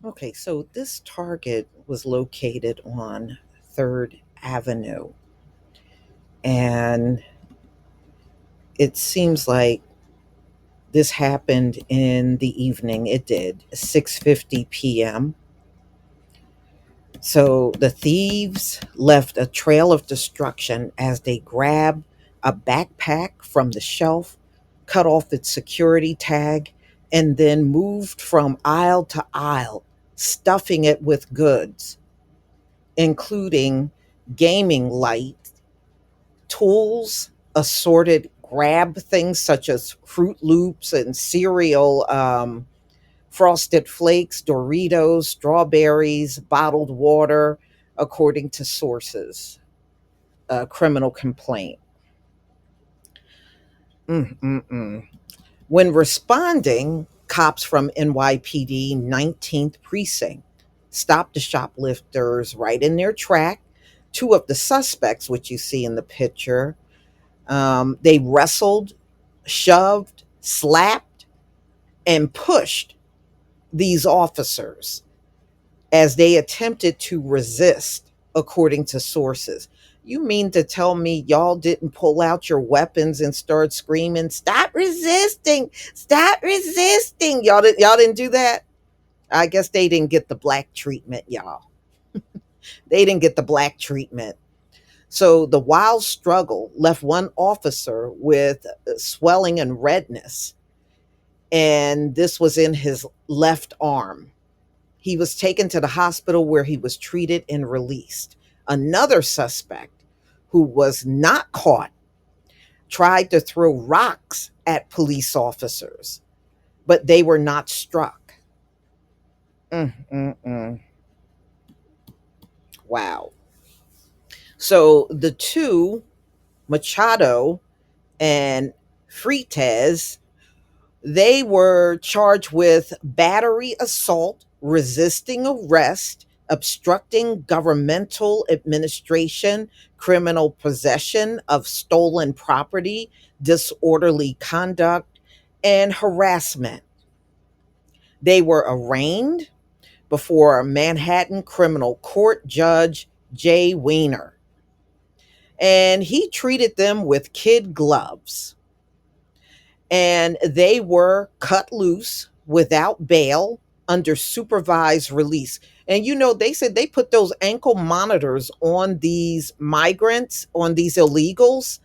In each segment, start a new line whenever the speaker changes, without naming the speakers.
Okay, so this target was located on 3rd Avenue, and it seems like this happened in the evening. It did, 6:50 p.m. So the thieves left a trail of destruction as they grabbed a backpack from the shelf, cut off its security tag, and then moved from aisle to aisle, stuffing it with goods, including gaming lights, tools, assorted grab things such as Fruit Loops and cereal, Frosted Flakes, Doritos, strawberries, bottled water, according to sources. A criminal complaint. Mm-mm-mm. When responding, cops from NYPD 19th Precinct stopped the shoplifters right in their track. Two of the suspects, which you see in the picture, they wrestled, shoved, slapped, and pushed these officers as they attempted to resist, according to sources. You mean to tell me y'all didn't pull out your weapons and start screaming, "Stop resisting! Stop resisting!" Y'all didn't do that? I guess they didn't get the black treatment, y'all. They didn't get the black treatment. So the wild struggle left one officer with swelling and redness, and this was in his left arm. He was taken to the hospital where he was treated and released. Another suspect, who was not caught, tried to throw rocks at police officers, but they were not struck. Mm-mm-mm. Wow. So the two, Machado and Freitas, they were charged with battery assault, resisting arrest, obstructing governmental administration, criminal possession of stolen property, disorderly conduct, and harassment. They were arraigned before Manhattan Criminal Court Judge Jay Weiner, and he treated them with kid gloves, and they were cut loose without bail under supervised release. And they said they put those ankle monitors on these migrants, on these illegals,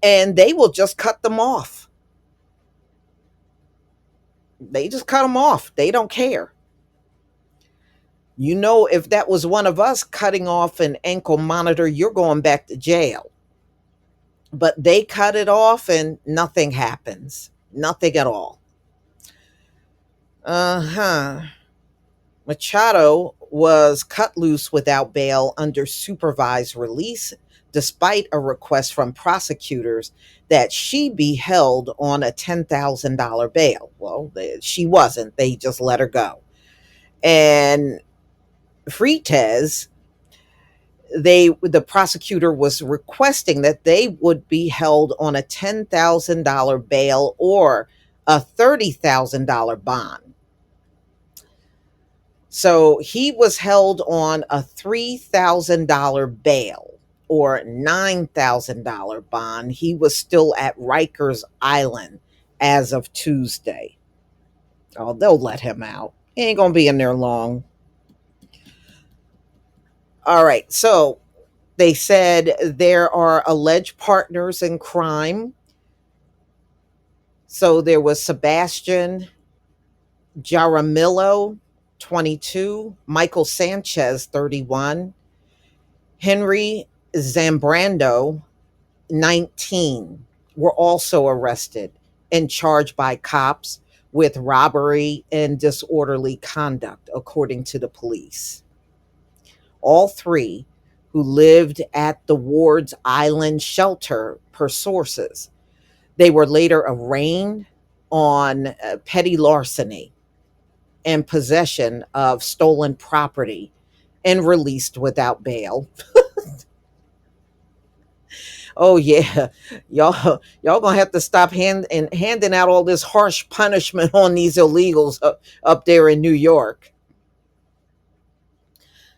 and they will just cut them off. They just cut them off. They don't care. If that was one of us cutting off an ankle monitor, you're going back to jail. But they cut it off and nothing happens. Nothing at all. Uh-huh. Machado was cut loose without bail under supervised release, despite a request from prosecutors that she be held on a $10,000 bail. Well, she wasn't. They just let her go. And Freitas, the prosecutor was requesting that they would be held on a $10,000 bail or a $30,000 bond. So he was held on a $3,000 bail or $9,000 bond. He was still at Rikers Island as of Tuesday. Oh, they'll let him out. He ain't going to be in there long. All right. So they said there are alleged partners in crime. So there was Sebastian Jaramillo, 22, Michael Sanchez, 31, Henry Zambrando, 19, were also arrested and charged by cops with robbery and disorderly conduct, according to the police. All three, who lived at the Ward's Island shelter, per sources. They were later arraigned on petty larceny and possession of stolen property and released without bail. Oh yeah, y'all gonna have to stop handing out all this harsh punishment on these illegals up there in New York.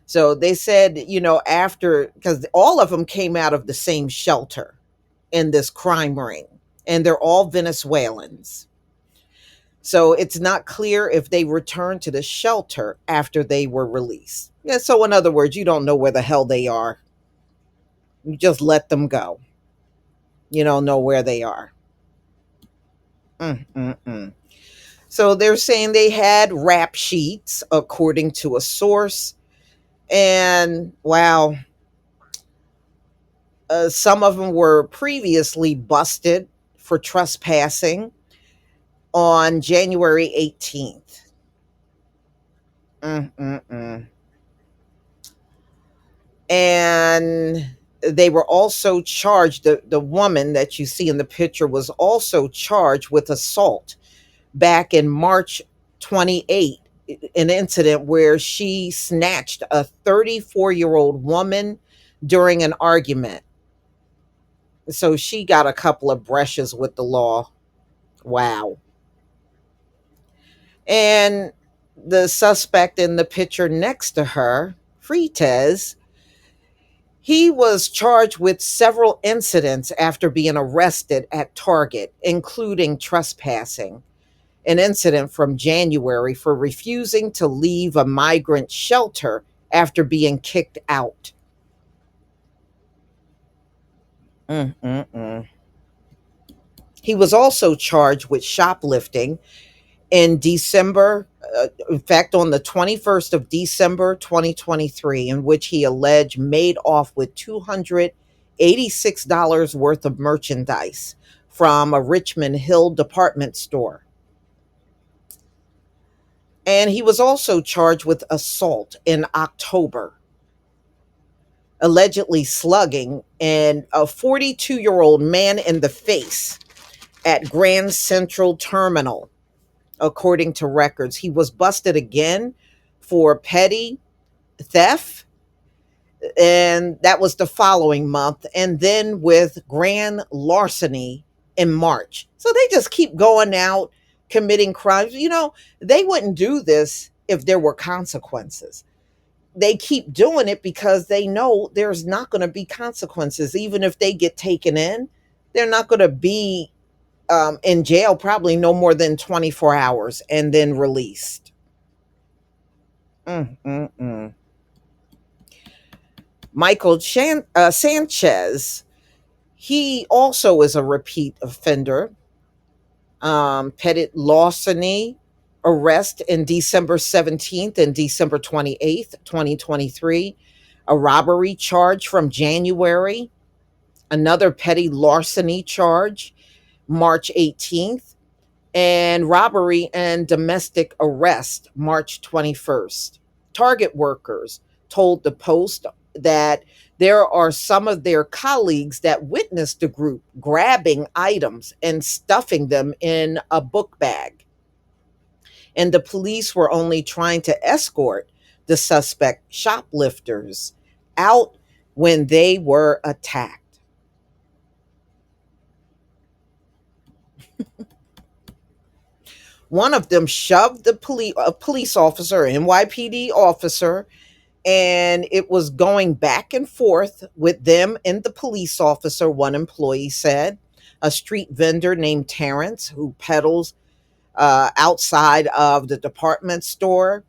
So they said, after, because all of them came out of the same shelter in this crime ring, and they're all Venezuelans. So it's not clear if they returned to the shelter after they were released. Yeah, so in other words, you don't know where the hell they are. You just let them go. You don't know where they are. Mm-mm-mm. So they're saying they had rap sheets, according to a source. And wow, some of them were previously busted for trespassing on January 18th. Mm-mm-mm. And they were also charged, the woman that you see in the picture was also charged with assault back in March 28th, an incident where she snatched a 34-year-old woman during an argument. So she got a couple of brushes with the law. Wow. And the suspect in the picture next to her, Freitas, he was charged with several incidents after being arrested at Target, including trespassing, an incident from January for refusing to leave a migrant shelter after being kicked out. Mm-mm-mm. He was also charged with shoplifting in December, in fact, on the 21st of December 2023, in which he alleged made off with $286 worth of merchandise from a Richmond Hill department store. And he was also charged with assault in October, allegedly slugging and a 42-year-old man in the face at Grand Central Terminal, according to records. He was busted again for petty theft, and that was the following month, and then with grand larceny in March. So they just keep going out committing crimes. They wouldn't do this if there were consequences. They keep doing it because they know there's not going to be consequences. Even if they get taken in, they're not going to be in jail probably no more than 24 hours and then released. Mm-mm-mm. Sanchez, he also is a repeat offender. Petty larceny arrest in December 17th and December 28th, 2023. A robbery charge from January. Another petty larceny charge, March 18th. And robbery and domestic arrest, March 21st. Target workers told the Post that there are some of their colleagues that witnessed the group grabbing items and stuffing them in a book bag. And the police were only trying to escort the suspect shoplifters out when they were attacked. One of them shoved a police officer, NYPD officer, and it was going back and forth with them and the police officer, one employee said. A street vendor named Terrence, who peddles outside of the department store,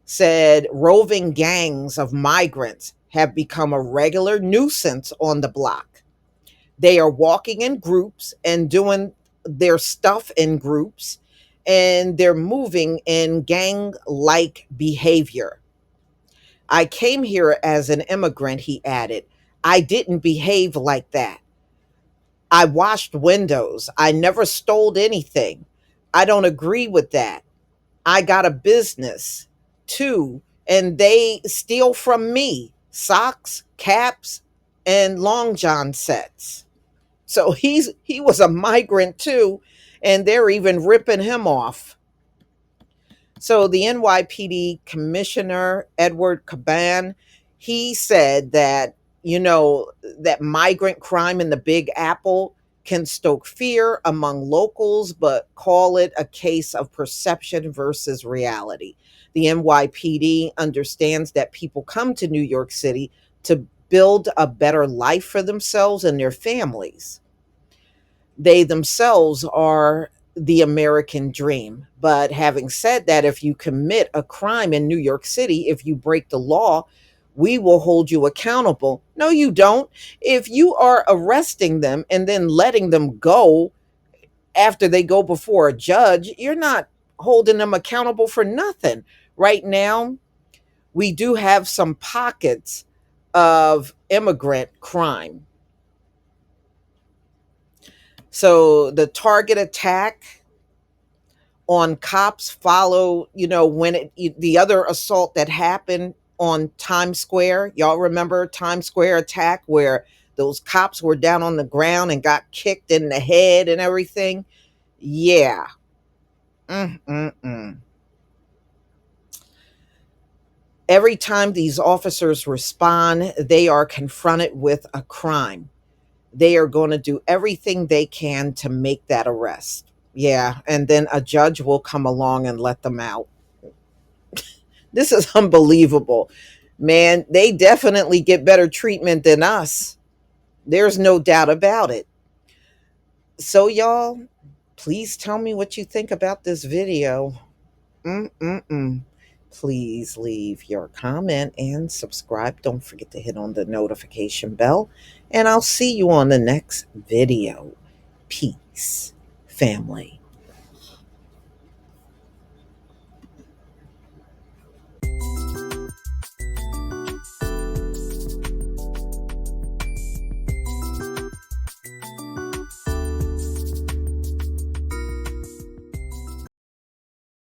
said roving gangs of migrants have become a regular nuisance on the block. They are walking in groups and doing their stuff in groups, and they're moving in gang like behavior. I came here as an immigrant, he added. I didn't behave like that. I washed windows. I never stole anything. I don't agree with that. I got a business too, and they steal from me socks, caps, and long john sets. So he was a migrant too, and they're even ripping him off. So the NYPD commissioner, Edward Caban, he said that, that migrant crime in the Big Apple can stoke fear among locals, but call it a case of perception versus reality. The NYPD understands that people come to New York City to build a better life for themselves and their families. They themselves are the American dream. But having said that, if you commit a crime in New York City, if you break the law, we will hold you accountable. No, you don't. If you are arresting them and then letting them go after they go before a judge, you're not holding them accountable for nothing. Right now, we do have some pockets of immigrant crime. So the target attack on cops follow, when the other assault that happened on Times Square. Y'all remember Times Square attack where those cops were down on the ground and got kicked in the head and everything? Yeah. Mm-mm-mm. Every time these officers respond, they are confronted with a crime. They are going to do everything they can to make that arrest. Yeah. And then a judge will come along and let them out. This is unbelievable. Man, they definitely get better treatment than us. There's no doubt about it. So, y'all, please tell me what you think about this video. Mm-mm-mm. Please leave your comment and subscribe. Don't forget to hit on the notification bell. And I'll see you on the next video. Peace, family.